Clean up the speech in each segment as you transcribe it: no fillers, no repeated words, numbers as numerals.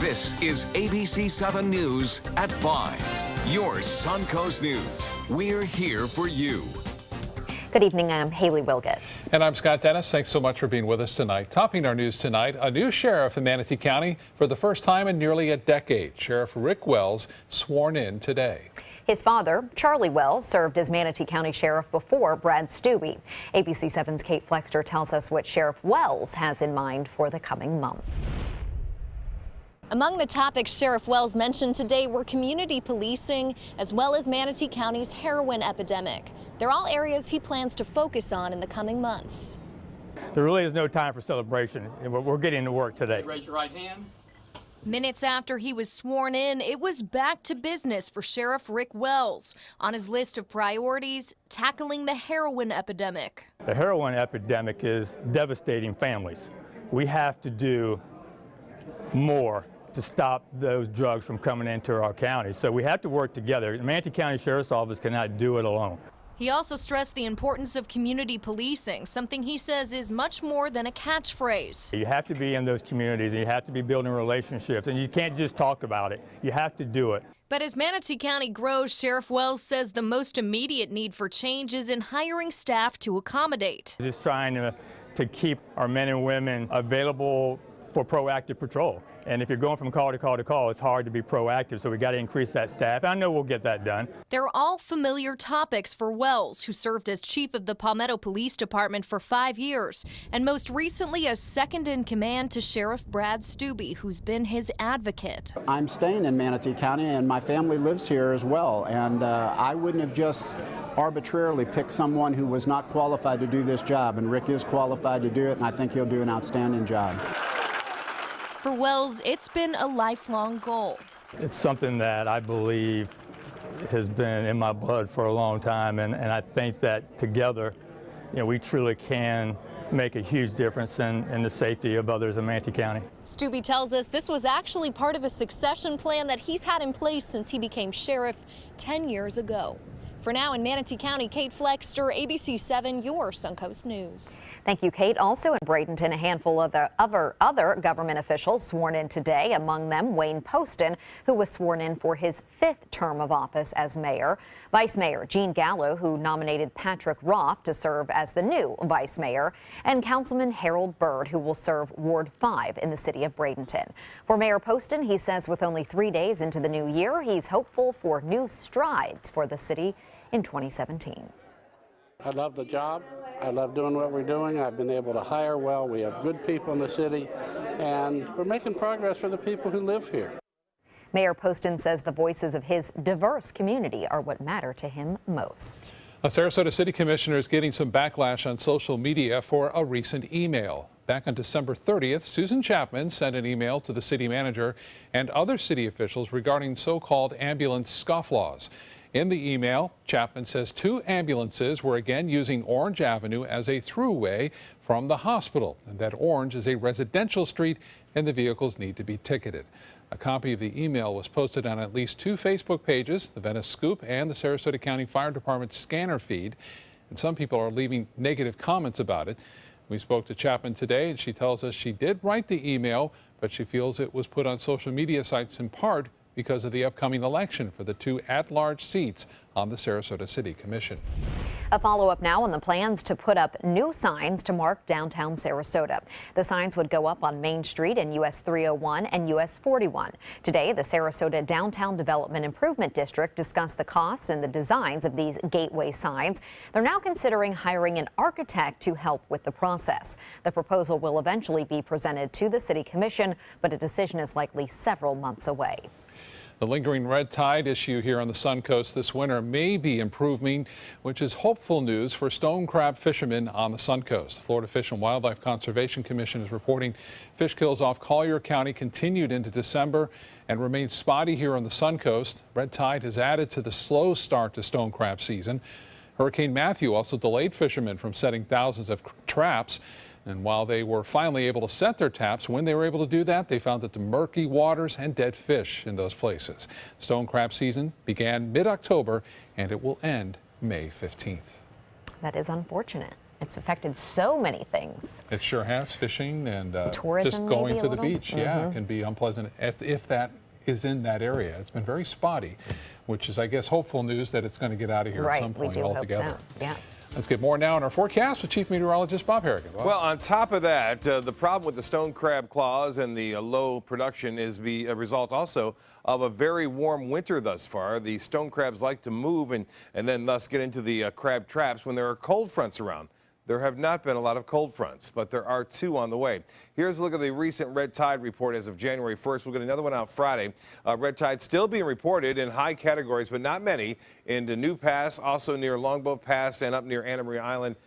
This is ABC7 News at 5. Your Suncoast News. We're here for you. Good evening, I'm Haley Wilgus. And I'm Scott Dennis. Thanks so much for being with us tonight. Topping our news tonight, a new sheriff in Manatee County for the first time in nearly a decade. Sheriff Rick Wells sworn in today. His father, Charlie Wells, served as Manatee County Sheriff before Brad Stubbe. ABC7's Kate Flexter tells us what Sheriff Wells has in mind for the coming months. Among the topics Sheriff Wells mentioned today were community policing, as well as Manatee County's heroin epidemic. They're all areas he plans to focus on in the coming months. There really is no time for celebration. We're getting to work today. Raise your right hand. Minutes after he was sworn in, it was back to business for Sheriff Rick Wells. On his list of priorities, tackling the heroin epidemic. The heroin epidemic is devastating families. We have to do more to stop those drugs from coming into our county. So we have to work together. The Manatee County Sheriff's Office cannot do it alone. He also stressed the importance of community policing, something he says is much more than a catchphrase. You have to be in those communities, and you have to be building relationships, and you can't just talk about it. You have to do it. But as Manatee County grows, Sheriff Wells says the most immediate need for change is in hiring staff to accommodate. Just trying to keep our men and women available for proactive patrol. And if you're going from call to call to call, it's hard to be proactive, so we got to increase that staff. I know we'll get that done. They're all familiar topics for Wells, who served as chief of the Palmetto Police Department for 5 years, and most recently as second in command to Sheriff Brad Stubbe, who's been his advocate. I'm staying in Manatee County, and my family lives here as well, and I wouldn't have just arbitrarily picked someone who was not qualified to do this job, and Rick is qualified to do it, and I think he'll do an outstanding job. For Wells, it's been a lifelong goal. It's something that I believe has been in my blood for a long time, and I think that together, we truly can make a huge difference in the safety of others in Manatee County. Stubbe tells us this was actually part of a succession plan that he's had in place since he became sheriff 10 years ago. For now in Manatee County, Kate Flexter, ABC7, your Suncoast News. Thank you, Kate. Also in Bradenton, a handful of other government officials sworn in today, among them Wayne Poston, who was sworn in for his 5th term of office as mayor. Vice Mayor Gene Gallo, who nominated Patrick Roth to serve as the new vice mayor, and Councilman Harold Byrd, who will serve Ward 5 in the city of Bradenton. For Mayor Poston, he says with only 3 days into the new year, he's hopeful for new strides for the city in 2017. I love the job. I love doing what we're doing. I've been able to hire well. We have good people in the city, and we're making progress for the people who live here. Mayor Poston says the voices of his diverse community are what matter to him most. A Sarasota City Commissioner is getting some backlash on social media for a recent email. Back on December 30th, Susan Chapman sent an email to the city manager and other city officials regarding so-called ambulance scofflaws. In the email, Chapman says 2 ambulances were again using Orange Avenue as a throughway from the hospital, and that Orange is a residential street and the vehicles need to be ticketed. A copy of the email was posted on at least 2 Facebook pages, the Venice Scoop and the Sarasota County Fire Department scanner feed, and some people are leaving negative comments about it. We spoke to Chapman today, and she tells us she did write the email, but she feels it was put on social media sites in part because of the upcoming election for the 2 at-large seats on the Sarasota City Commission. A follow-up now on the plans to put up new signs to mark downtown Sarasota. The signs would go up on Main Street and US 301 and US 41. Today, the Sarasota Downtown Development Improvement District discussed the costs and the designs of these gateway signs. They're now considering hiring an architect to help with the process. The proposal will eventually be presented to the City Commission, but a decision is likely several months away. The lingering red tide issue here on the Suncoast this winter may be improving, which is hopeful news for stone crab fishermen on the Suncoast. The Florida Fish and Wildlife Conservation Commission is reporting fish kills off Collier County continued into December and remains spotty here on the Suncoast. Red tide has added to the slow start to stone crab season. Hurricane Matthew also delayed fishermen from setting thousands of traps. And while they were finally able to set their traps, when they were able to do that, they found that the murky waters and dead fish in those places. Stone crab season began mid-October and it will end May 15th. That is unfortunate. It's affected so many things. It sure has. Fishing and tourism, just going maybe to a the little? beach. Yeah, it can be unpleasant if that is in that area. It's been very spotty, which is, I guess, hopeful news that it's going to get out of here at some point we do altogether. Hope so. Yeah. Let's get more now on our forecast with Chief Meteorologist Bob Harrigan. Bob. Well, on top of that, the problem with the stone crab claws and the low production is a result also of a very warm winter thus far. The stone crabs like to move and then thus get into the crab traps when there are cold fronts around. There have not been a lot of cold fronts, but there are 2 on the way. Here's a look at the recent red tide report as of January 1st. We'll get another one out Friday. Red tide still being reported in high categories, but not many. Into New Pass, also near Longboat Pass and up near Anna Maria Island.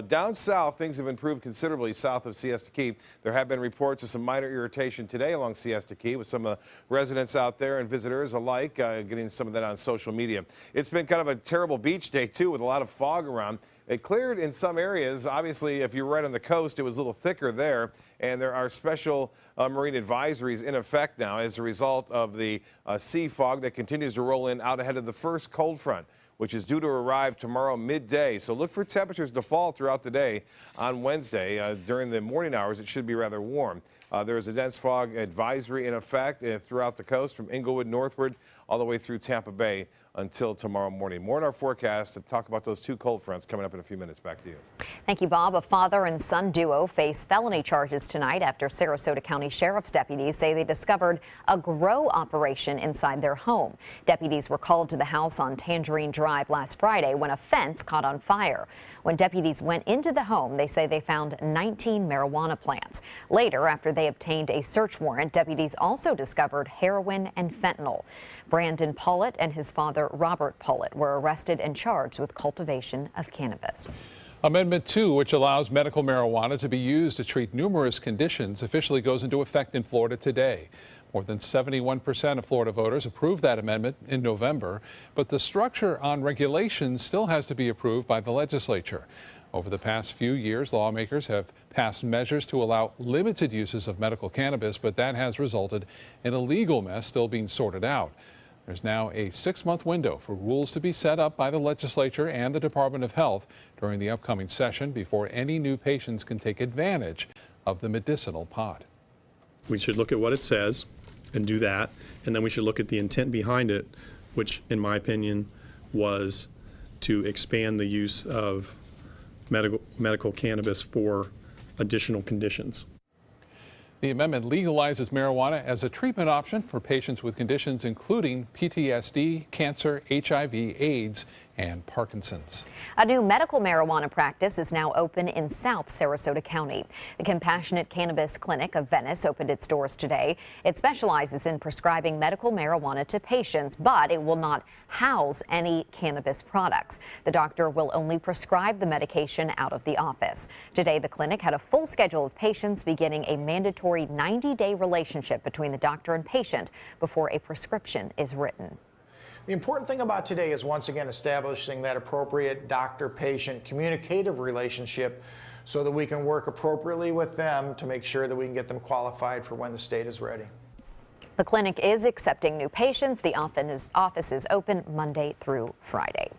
Down south, things have improved considerably south of Siesta Key. There have been reports of some minor irritation today along Siesta Key with some residents out there and visitors alike getting some of that on social media. It's been kind of a terrible beach day, too, with a lot of fog around. It cleared in some areas. Obviously, if you're right on the coast, it was a little thicker there. And there are special marine advisories in effect now as a result of the sea fog that continues to roll in out ahead of the first cold front, which is due to arrive tomorrow midday. So look for temperatures to fall throughout the day on Wednesday. During the morning hours, it should be rather warm. There is a dense fog advisory in effect throughout the coast from Inglewood northward all the way through Tampa Bay until tomorrow morning. More in our forecast to talk about those 2 cold fronts coming up in a few minutes. Back to you. Thank you, Bob. A father and son duo face felony charges tonight after Sarasota County Sheriff's deputies say they discovered a grow operation inside their home. Deputies were called to the house on Tangerine Drive last Friday when a fence caught on fire. When deputies went into the home, they say they found 19 marijuana plants. Later, after they obtained a search warrant, deputies also discovered heroin and fentanyl. Brandon Pollett and his father, Robert Pollett, were arrested and charged with cultivation of cannabis. Amendment 2, which allows medical marijuana to be used to treat numerous conditions, officially goes into effect in Florida today. More than 71% of Florida voters approved that amendment in November, but the structure on regulations still has to be approved by the legislature. Over the past few years, lawmakers have passed measures to allow limited uses of medical cannabis, but that has resulted in a legal mess still being sorted out. There's now a 6-month window for rules to be set up by the legislature and the Department of Health during the upcoming session before any new patients can take advantage of the medicinal pot. We should look at what it says and do that, and then we should look at the intent behind it, which, in my opinion, was to expand the use of medical cannabis for additional conditions. The amendment legalizes marijuana as a treatment option for patients with conditions including PTSD, cancer, HIV, AIDS, and Parkinson's. A new medical marijuana practice is now open in South Sarasota County. The Compassionate Cannabis Clinic of Venice opened its doors today. It specializes in prescribing medical marijuana to patients, but it will not house any cannabis products. The doctor will only prescribe the medication out of the office. Today, the clinic had a full schedule of patients, beginning a mandatory 90-day relationship between the doctor and patient before a prescription is written. The important thing about today is once again establishing that appropriate doctor-patient communicative relationship so that we can work appropriately with them to make sure that we can get them qualified for when the state is ready. The clinic is accepting new patients. The office is open Monday through Friday.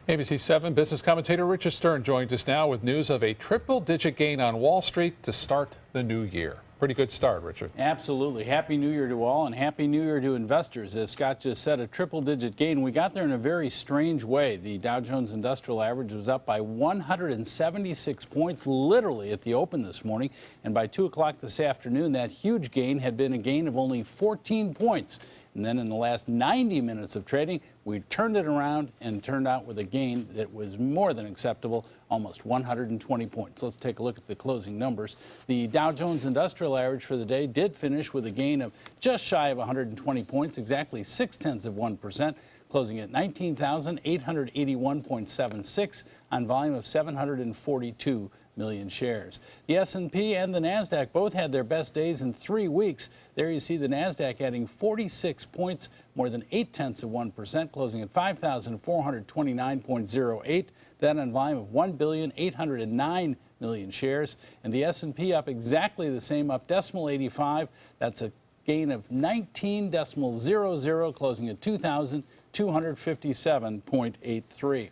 ABC7 business commentator Richard Stern joins us now with news of a triple-digit gain on Wall Street to start the new year. Pretty good start, Richard. Absolutely. Happy New Year to all, and Happy New Year to investors. As Scott just said, a triple-digit gain. We got there in a very strange way. The Dow Jones Industrial Average was up by 176 points, literally at the open this morning. And by 2 o'clock this afternoon, that huge gain had been a gain of only 14 points. And then in the last 90 minutes of trading, we turned it around and turned out with a gain that was more than acceptable, almost 120 points. Let's take a look at the closing numbers. The Dow Jones Industrial Average for the day did finish with a gain of just shy of 120 points, exactly 0.6%, closing at 19,881.76 on volume of 742 million shares. The S&P and the NASDAQ both had their best days in 3 weeks. There you see the NASDAQ adding 46 points, more than 0.8%, closing at 5,429.08. That on volume of 1,809 million shares. And the S&P up exactly the same, up 0.85. That's a gain of 19.00, closing at 2,257.83.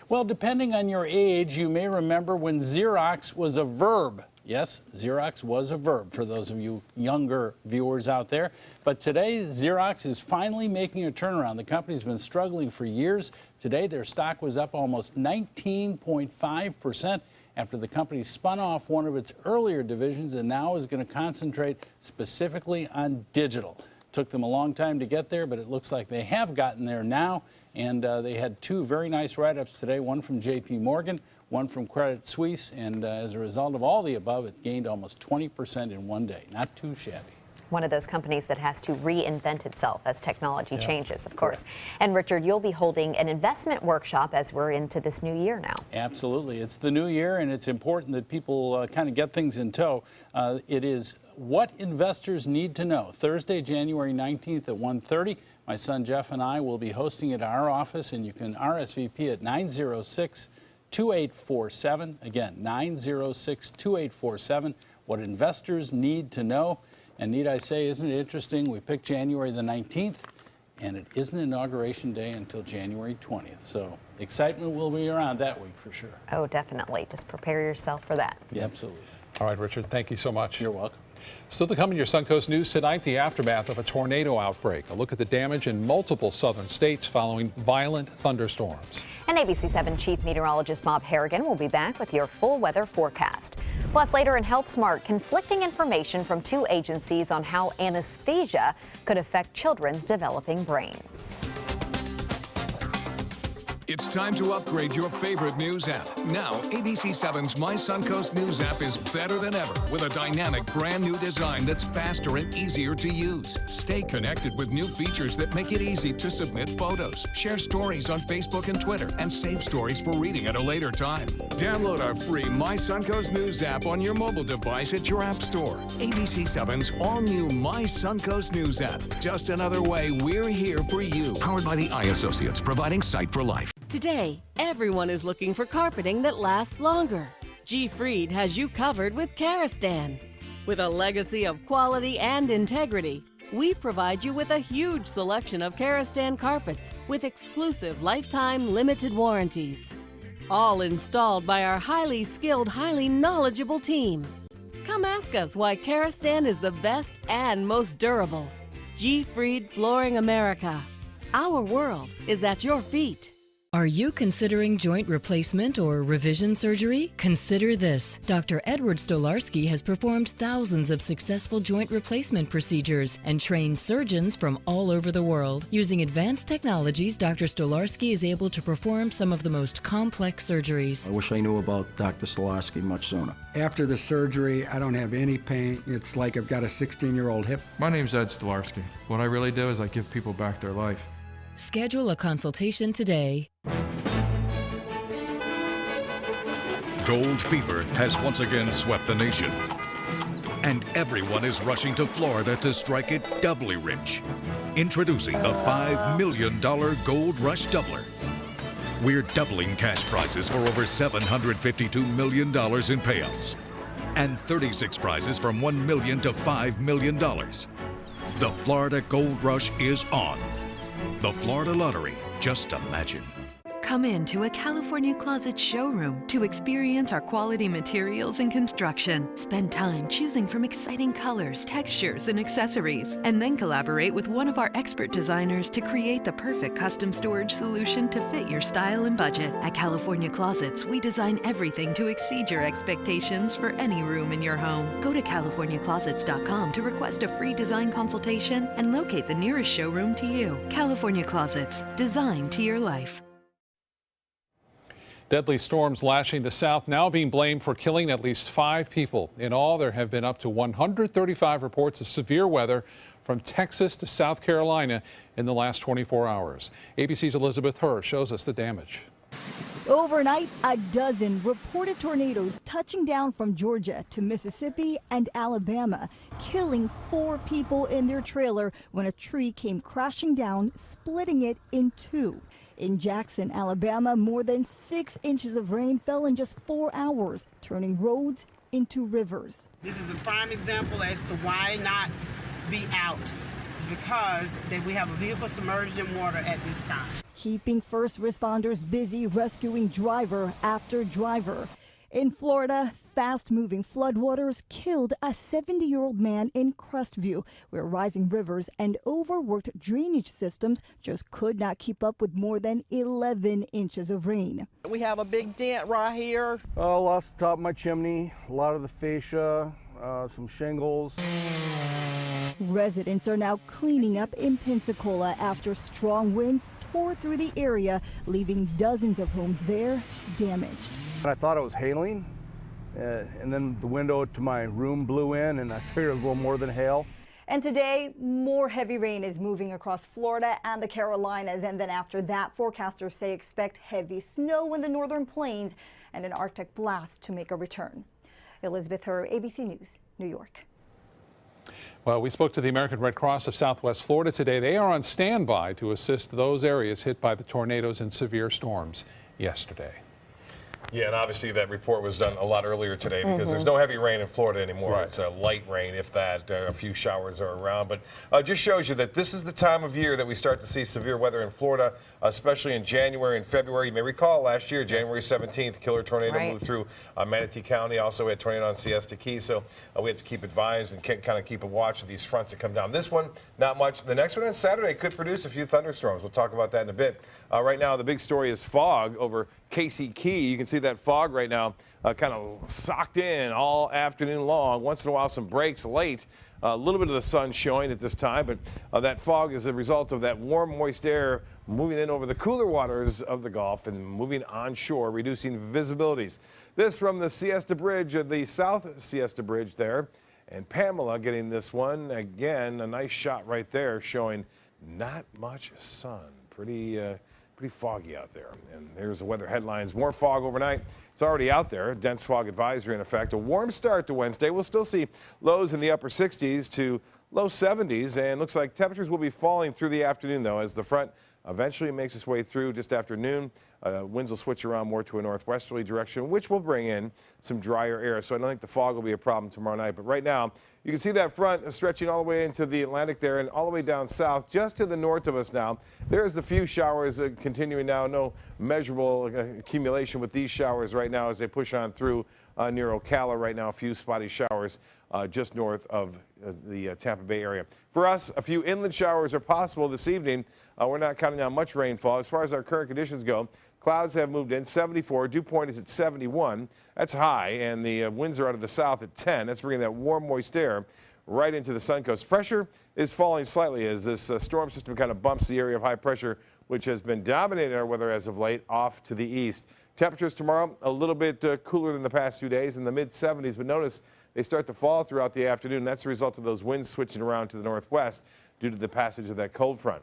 Well, depending on your age, you may remember when Xerox was a verb. Yes, Xerox was a verb for those of you younger viewers out there. But today, Xerox is finally making a turnaround. The company's been struggling for years. Today, their stock was up almost 19.5% after the company spun off one of its earlier divisions and now is going to concentrate specifically on digital. Took them a long time to get there, but it looks like they have gotten there now. And they had two very nice write-ups today, one from J.P. Morgan, one from Credit Suisse, and as a result of all the above, it gained almost 20% in one day. Not too shabby. One of those companies that has to reinvent itself as technology changes, of course. And Richard, you'll be holding an investment workshop as we're into this new year now. Absolutely. It's the new year, and it's important that people kind of get things in tow. It is What Investors Need to Know, Thursday, January 19th at 1:30. My son Jeff and I will be hosting it at our office, and you can RSVP at 906-2847. Again, 906-2847. What investors need to know. And need I say, isn't it interesting? We picked January the 19th, and it isn't Inauguration Day until January 20th. So excitement will be around that week for sure. Oh, definitely. Just prepare yourself for that. Yeah, absolutely. All right, Richard, thank you so much. You're welcome. Still to come in your Suncoast News tonight, the aftermath of a tornado outbreak. A look at the damage in multiple southern states following violent thunderstorms. And ABC7 Chief Meteorologist Bob Harrigan will be back with your full weather forecast. Plus, later in Health Smart, conflicting information from two agencies on how anesthesia could affect children's developing brains. It's time to upgrade your favorite news app. Now, ABC7's My Suncoast News app is better than ever with a dynamic brand new design that's faster and easier to use. Stay connected with new features that make it easy to submit photos, share stories on Facebook and Twitter, and save stories for reading at a later time. Download our free My Suncoast News app on your mobile device at your app store. ABC7's all-new My Suncoast News app. Just another way we're here for you. Powered by the Eye Associates, providing sight for life. Today, everyone is looking for carpeting that lasts longer. G. Fried has you covered with Karastan. With a legacy of quality and integrity, we provide you with a huge selection of Karastan carpets with exclusive lifetime limited warranties. All installed by our highly skilled, highly knowledgeable team. Come ask us why Karastan is the best and most durable. G. Fried Flooring America. Our world is at your feet. Are you considering joint replacement or revision surgery? Consider this. Dr. Edward Stolarski has performed thousands of successful joint replacement procedures and trained surgeons from all over the world. Using advanced technologies, Dr. Stolarski is able to perform some of the most complex surgeries. I wish I knew about Dr. Stolarski much sooner. After the surgery, I don't have any pain. It's like I've got a 16-year-old hip. My name's Ed Stolarski. What I really do is I give people back their life. Schedule a consultation today. Gold fever has once again swept the nation. And everyone is rushing to Florida to strike it doubly rich. Introducing the $5 million Gold Rush Doubler. We're doubling cash prizes for over $752 million in payouts. And 36 prizes from $1 million to $5 million. The Florida Gold Rush is on. The Florida Lottery, just imagine. Come into a California Closet showroom to experience our quality materials and construction. Spend time choosing from exciting colors, textures, and accessories, and then collaborate with one of our expert designers to create the perfect custom storage solution to fit your style and budget. At California Closets, we design everything to exceed your expectations for any room in your home. Go to CaliforniaClosets.com to request a free design consultation and locate the nearest showroom to you. California Closets, designed to your life. Deadly storms lashing the south now being blamed for killing at least 5 people. In all, there have been up to 135 reports of severe weather from Texas to South Carolina in the last 24 hours. ABC's Elizabeth Herr shows us the damage. Overnight, a dozen reported tornadoes touching down from Georgia to Mississippi and Alabama, killing 4 people in their trailer when a tree came crashing down, splitting it in 2. In Jackson, Alabama, more than 6 inches of rain fell in just 4 hours, turning roads into rivers. This is a prime example as to why not be out. It's because we have a vehicle submerged in water at this time. keeping first responders busy rescuing driver after driver. In Florida, fast-moving floodwaters killed a 70-year-old man in Crestview, where rising rivers and overworked drainage systems just could not keep up with more than 11 inches of rain. We have a big dent right here. I lost the top of my chimney, a lot of the fascia, some shingles. Residents are now cleaning up in Pensacola after strong winds tore through the area, leaving dozens of homes there damaged. I thought it was hailing, and then the window to my room blew in, and I figured it was a little more than hail. And today, more heavy rain is moving across Florida and the Carolinas. And then after that, forecasters say expect heavy snow in the northern plains and an Arctic blast to make a return. Elizabeth Herr, ABC News, New York. Well, we spoke to the American Red Cross of Southwest Florida today. They are on standby to assist those areas hit by the tornadoes and severe storms yesterday. Yeah, and obviously that report was done a lot earlier today because there's no heavy rain in Florida anymore. Right. It's a light rain, if that. A few showers are around. But just shows you that this is the time of year that we start to see severe weather in Florida, especially in January and February. You may recall last year, January 17th, killer tornado moved through Manatee County. Also, we had tornado on Siesta Key. So we have to keep advised and kind of keep a watch of these fronts that come down. This one, not much. The next one on Saturday could produce a few thunderstorms. We'll talk about that in a bit. Right now, the big story is fog over Casey Key. You can see that fog right now kind of socked in all afternoon long. Once in a while, some breaks late. A little bit of the sun showing at this time, but that fog is a result of that warm, moist air moving in over the cooler waters of the Gulf and moving onshore, reducing visibilities. This from the Siesta Bridge, the South Siesta Bridge there. And Pamela getting this one. Again, a nice shot right there showing not much sun. Pretty foggy out there. And there's the weather headlines. More fog overnight. It's already out there. Dense fog advisory in effect. A warm start to Wednesday. We'll still see lows in the upper 60s to low 70s. And looks like temperatures will be falling through the afternoon, though, as the front eventually makes its way through just after noon. Winds will switch around more to a northwesterly direction, which will bring in some drier air. So I don't think the fog will be a problem tomorrow night. But right now, you can see that front stretching all the way into the Atlantic there and all the way down south, just to the north of us now. There's a few showers continuing now. No measurable accumulation with these showers right now as they push on through near Ocala right now. A few spotty showers just north of the Tampa Bay area. For us, a few inland showers are possible this evening. We're not counting on much rainfall. As far as our current conditions go, clouds have moved in 74. Dew point is at 71. That's high, and the winds are out of the south at 10. That's bringing that warm, moist air right into the Suncoast. Pressure is falling slightly as this storm system kind of bumps the area of high pressure, which has been dominating our weather as of late, off to the east. Temperatures tomorrow a little bit cooler than the past few days in the mid-70s, but notice they start to fall throughout the afternoon. That's the result of those winds switching around to the northwest due to the passage of that cold front.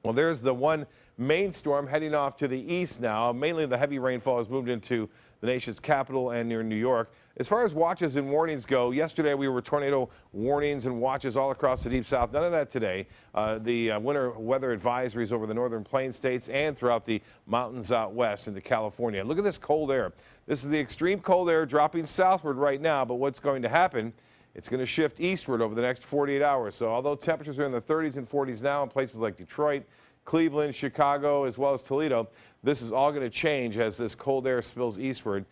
Well, there's the one main storm heading off to the east now. Mainly the heavy rainfall has moved into the nation's capital and near New York. As far as watches and warnings go, yesterday we were tornado warnings and watches all across the deep south. None of that today. The winter weather advisories over the northern plain states and throughout the mountains out west into California. Look at this cold air. This is the extreme cold air dropping southward right now, but what's going to happen? It's going to shift eastward over the next 48 hours. So although temperatures are in the 30s and 40s now in places like Detroit, Cleveland, Chicago, as well as Toledo, this is all going to change as this cold air spills eastward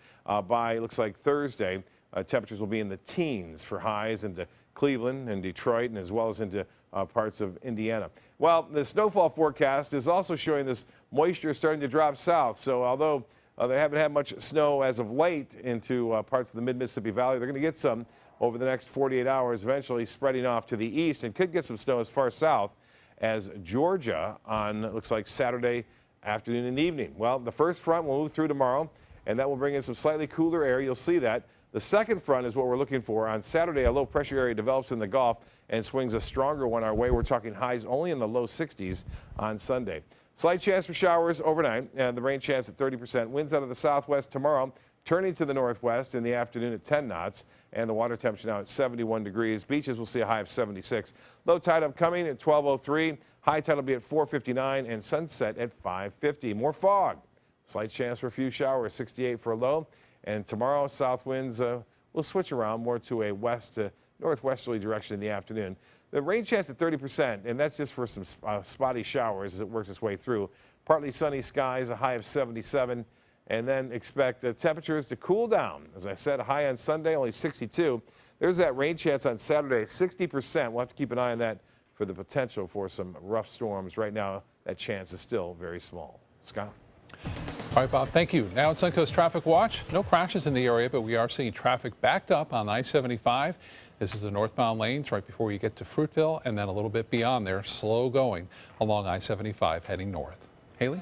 by, looks like, Thursday. Temperatures will be in the teens for highs into Cleveland and Detroit, and as well as into parts of Indiana. Well, the snowfall forecast is also showing this moisture starting to drop south. So although they haven't had much snow as of late into parts of the mid-Mississippi Valley, they're going to get some over the next 48 hours, eventually spreading off to the east, and could get some snow as far south as Georgia on, looks like, Saturday afternoon and evening. Well, the first front will move through tomorrow, and that will bring in some slightly cooler air. You'll see that. The second front is what we're looking for. On Saturday, a low pressure area develops in the Gulf and swings a stronger one our way. We're talking highs only in the low 60s on Sunday. Slight chance for showers overnight, and the rain chance at 30%. Winds out of the southwest tomorrow, turning to the northwest in the afternoon at 10 knots, and the water temperature now at 71 degrees. Beaches will see a high of 76. Low tide upcoming at 12:03. High tide will be at 4:59, and sunset at 5:50. More fog. Slight chance for a few showers, 68 for a low. And tomorrow, south winds will switch around more to a west to northwesterly direction in the afternoon. The rain chance at 30%, and that's just for some spotty showers as it works its way through. Partly sunny skies, a high of 77, and then expect the temperatures to cool down. As I said, a high on Sunday, only 62. There's that rain chance on Saturday, 60%. We'll have to keep an eye on that for the potential for some rough storms. Right now, that chance is still very small. Scott? All right, Bob, thank you. Now at Suncoast Traffic Watch, no crashes in the area, but we are seeing traffic backed up on I-75. This is the northbound lanes right before you get to Fruitville, and then a little bit beyond there, slow going along I-75 heading north. Haley?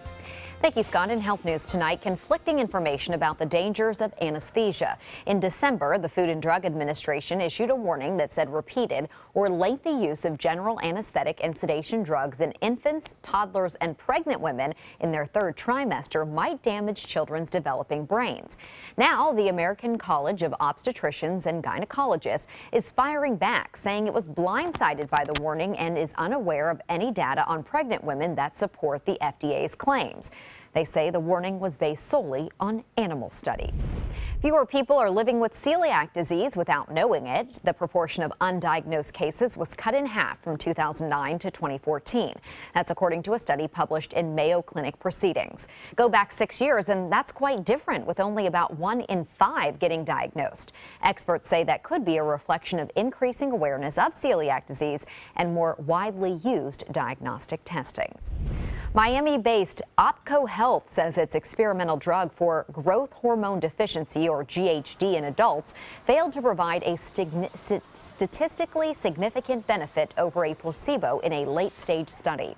Thank you, Scott. In health news tonight, conflicting information about the dangers of anesthesia. In December, the Food and Drug Administration issued a warning that said repeated or lengthy use of general anesthetic and sedation drugs in infants, toddlers, and pregnant women in their third trimester might damage children's developing brains. Now, the American College of Obstetricians and Gynecologists is firing back, saying it was blindsided by the warning and is unaware of any data on pregnant women that support the FDA's claims. They say the warning was based solely on animal studies. Fewer people are living with celiac disease without knowing it. The proportion of undiagnosed cases was cut in half from 2009 to 2014. That's according to a study published in Mayo Clinic Proceedings. Go back 6 years, and that's quite different, with only about 1 in 5 getting diagnosed. Experts say that could be a reflection of increasing awareness of celiac disease and more widely used diagnostic testing. Miami-based OPKO Health says its experimental drug for growth hormone deficiency, or GHD, in adults failed to provide a statistically significant benefit over a placebo in a late-stage study.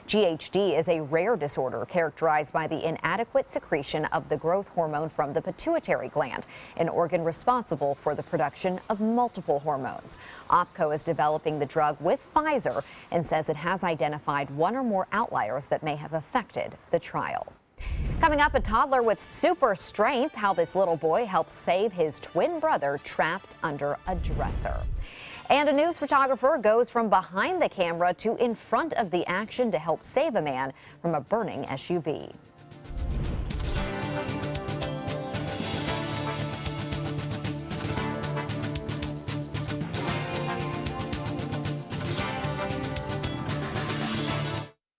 GHD is a rare disorder characterized by the inadequate secretion of the growth hormone from the pituitary gland, an organ responsible for the production of multiple hormones. OPKO is developing the drug with Pfizer and says it has identified 1 or more outliers that may have affected the trial. Coming up, a toddler with super strength, how this little boy helps save his twin brother trapped under a dresser. And a news photographer goes from behind the camera to in front of the action to help save a man from a burning SUV.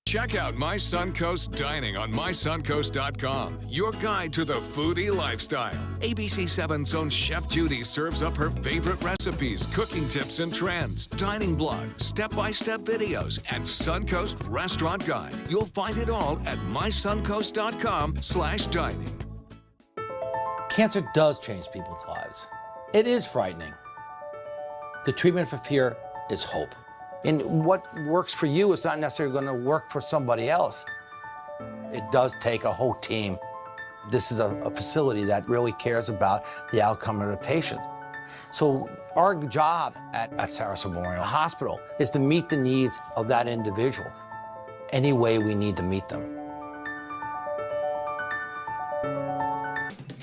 Check out My Suncoast Dining on mysuncoast.com, your guide to the foodie lifestyle. ABC7's own Chef Judy serves up her favorite recipes, cooking tips and trends, dining blogs, step-by-step videos, and Suncoast Restaurant Guide. You'll find it all at mysuncoast.com/dining. Cancer does change people's lives. It is frightening. The treatment for fear is hope. And what works for you is not necessarily going to work for somebody else. It does take a whole team. This is a facility that really cares about the outcome of the patients. So our job at Sarasota Memorial Hospital is to meet the needs of that individual any way we need to meet them.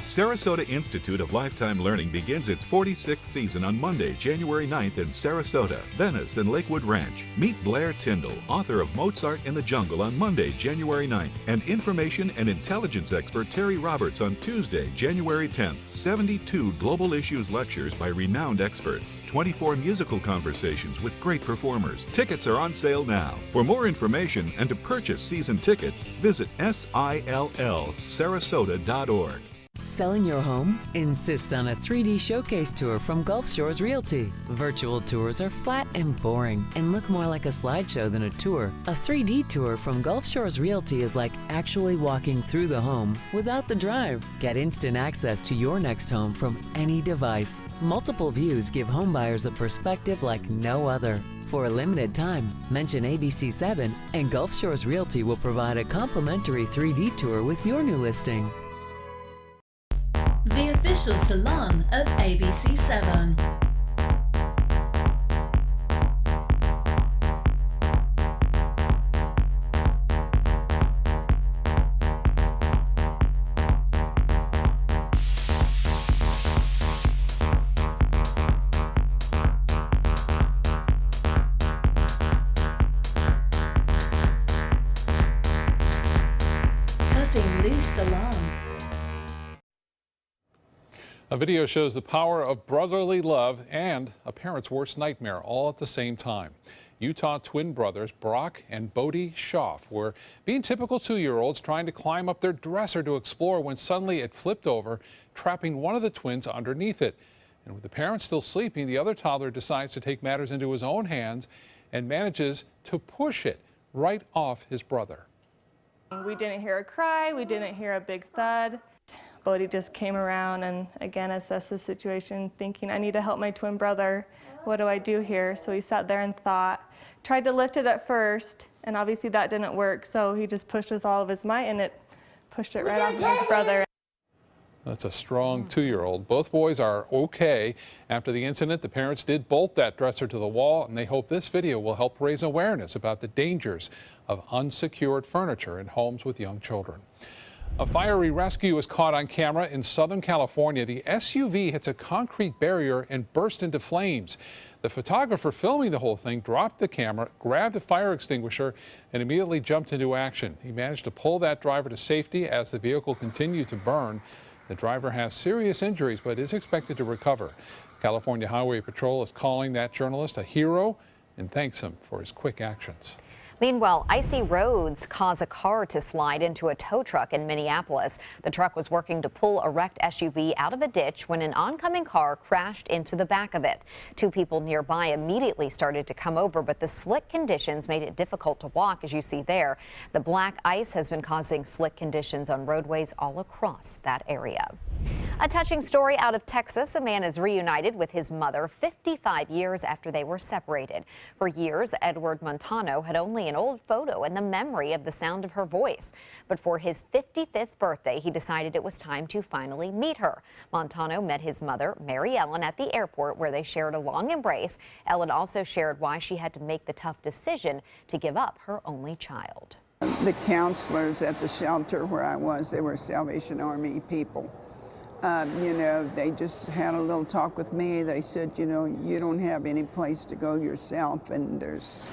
Sarasota Institute of Lifetime Learning begins its 46th season on Monday, January 9th in Sarasota, Venice, and Lakewood Ranch. Meet Blair, Tindall, author of Mozart in the Jungle, on Monday, January 9th, and information and intelligence expert Terry Roberts on Tuesday, January 10th. 72 global issues lectures by renowned experts, 24 musical conversations with great performers. Tickets are on sale now. For more information and to purchase season tickets, visit SILLSarasota.org. Selling your home? Insist on a 3D showcase tour from Gulf Shores Realty. Virtual tours are flat and boring and look more like a slideshow than a tour. A 3D tour from Gulf Shores Realty is like actually walking through the home without the drive. Get instant access to your next home from any device. Multiple views give homebuyers a perspective like no other. For a limited time, mention ABC7 and Gulf Shores Realty will provide a complimentary 3D tour with your new listing. The official salon of ABC7. Cutting Loose Salon. A video shows the power of brotherly love and a parent's worst nightmare all at the same time. Utah twin brothers Brock and Bodie Schaaf were being typical 2-year-olds trying to climb up their dresser to explore when suddenly it flipped over, trapping one of the twins underneath it. And with the parents still sleeping, the other toddler decides to take matters into his own hands and manages to push it right off his brother. We didn't hear a cry, we didn't hear a big thud. Bodie just came around and again assessed the situation, thinking, I need to help my twin brother. What do I do here? So he sat there and thought, tried to lift it at first, and obviously that didn't work, so he just pushed with all of his might and it pushed it right off of his brother. That's a strong 2-year-old. Both boys are okay. After the incident, the parents did bolt that dresser to the wall, and they hope this video will help raise awareness about the dangers of unsecured furniture in homes with young children. A fiery rescue was caught on camera in Southern California. The SUV hits a concrete barrier and burst into flames. The photographer filming the whole thing dropped the camera, grabbed a fire extinguisher, and immediately jumped into action. He managed to pull that driver to safety as the vehicle continued to burn. The driver has serious injuries but is expected to recover. California Highway Patrol is calling that journalist a hero and thanks him for his quick actions. Meanwhile, icy roads cause a car to slide into a tow truck in Minneapolis. The truck was working to pull a wrecked SUV out of a ditch when an oncoming car crashed into the back of it. 2 people nearby immediately started to come over, but the slick conditions made it difficult to walk, as you see there. The black ice has been causing slick conditions on roadways all across that area. A touching story out of Texas. A man is reunited with his mother 55 years after they were separated. For years, Edward Montano had only an old photo and the memory of the sound of her voice. But for his 55th birthday, he decided it was time to finally meet her. Montano met his mother, Mary Ellen, at the airport where they shared a long embrace. Ellen also shared why she had to make the tough decision to give up her only child. The counselors at the shelter where I was, they were Salvation Army people. You know, they just had a little talk with me. They said, you know, you don't have any place to go yourself and there's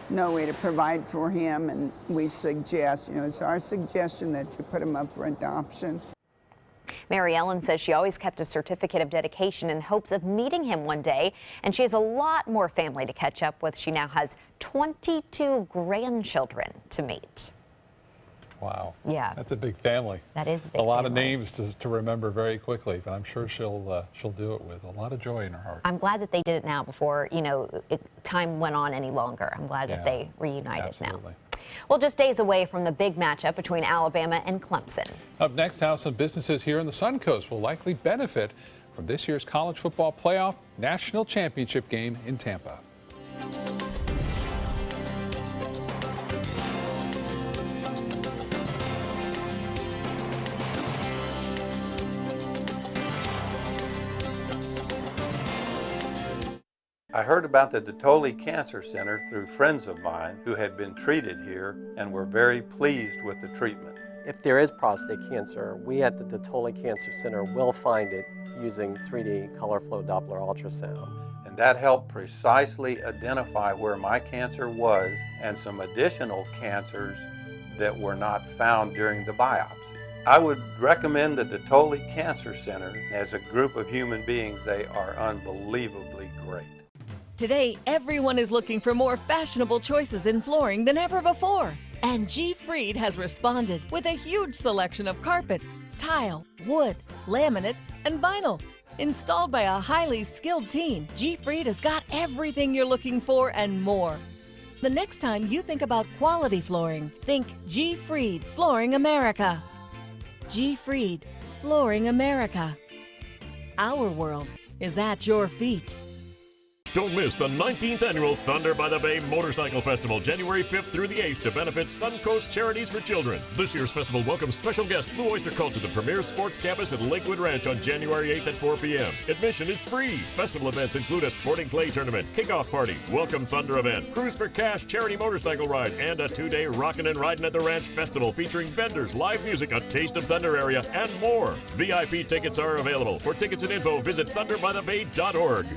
no way to provide for him. And we suggest, you know, it's our suggestion that you put him up for adoption. Mary Ellen says she always kept a certificate of dedication in hopes of meeting him one day, and she has a lot more family to catch up with. She now has 22 grandchildren to meet. Wow. Yeah. That's a big family. That is a big A lot family. of names to remember very quickly, but I'm sure she'll do it with a lot of joy in her heart. I'm glad that they did it now before, you know, time went on any longer. I'm glad that they reunited now. Well, just days away from the big matchup between Alabama and Clemson. Up next, how some businesses here in the Suncoast will likely benefit from this year's college football playoff national championship game in Tampa. I heard about the Tindall Cancer Center through friends of mine who had been treated here and were very pleased with the treatment. If there is prostate cancer, we at the Tindall Cancer Center will find it using 3D color flow Doppler ultrasound. And that helped precisely identify where my cancer was and some additional cancers that were not found during the biopsy. I would recommend the Tindall Cancer Center. As a group of human beings, they are unbelievably great. Today, everyone is looking for more fashionable choices in flooring than ever before. And G. Fried has responded with a huge selection of carpets, tile, wood, laminate, and vinyl. Installed by a highly skilled team, G. Fried has got everything you're looking for and more. The next time you think about quality flooring, think G. Fried Flooring America. G. Fried Flooring America. Our world is at your feet. Don't miss the 19th annual Thunder by the Bay Motorcycle Festival, January 5th through the 8th, to benefit Suncoast Charities for Children. This year's festival welcomes special guest Blue Oyster Cult to the premier sports campus at Lakewood Ranch on January 8th at 4 p.m. Admission is free. Festival events include a sporting clay tournament, kickoff party, welcome Thunder event, Cruise for Cash charity motorcycle ride, and a 2-day Rockin' and Ridin' at the Ranch festival featuring vendors, live music, a taste of Thunder area, and more. VIP tickets are available. For tickets and info, visit thunderbythebay.org.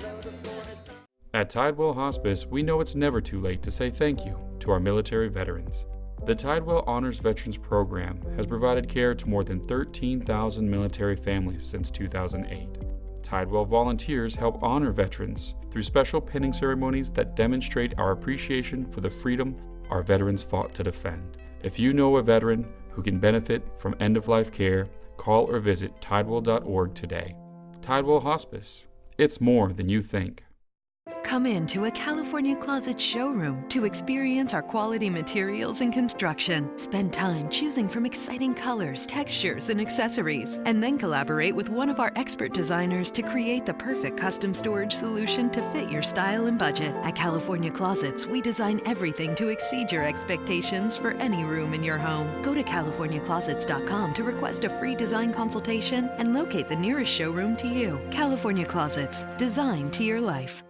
At Tidewell Hospice, we know it's never too late to say thank you to our military veterans. The Tidewell Honors Veterans Program has provided care to more than 13,000 military families since 2008. Tidewell volunteers help honor veterans through special pinning ceremonies that demonstrate our appreciation for the freedom our veterans fought to defend. If you know a veteran who can benefit from end-of-life care, call or visit tidewell.org today. Tidewell Hospice. It's more than you think. Come into a California Closet showroom to experience our quality materials and construction. Spend time choosing from exciting colors, textures, and accessories, and then collaborate with one of our expert designers to create the perfect custom storage solution to fit your style and budget. At California Closets, we design everything to exceed your expectations for any room in your home. Go to CaliforniaClosets.com to request a free design consultation and locate the nearest showroom to you. California Closets, designed to your life.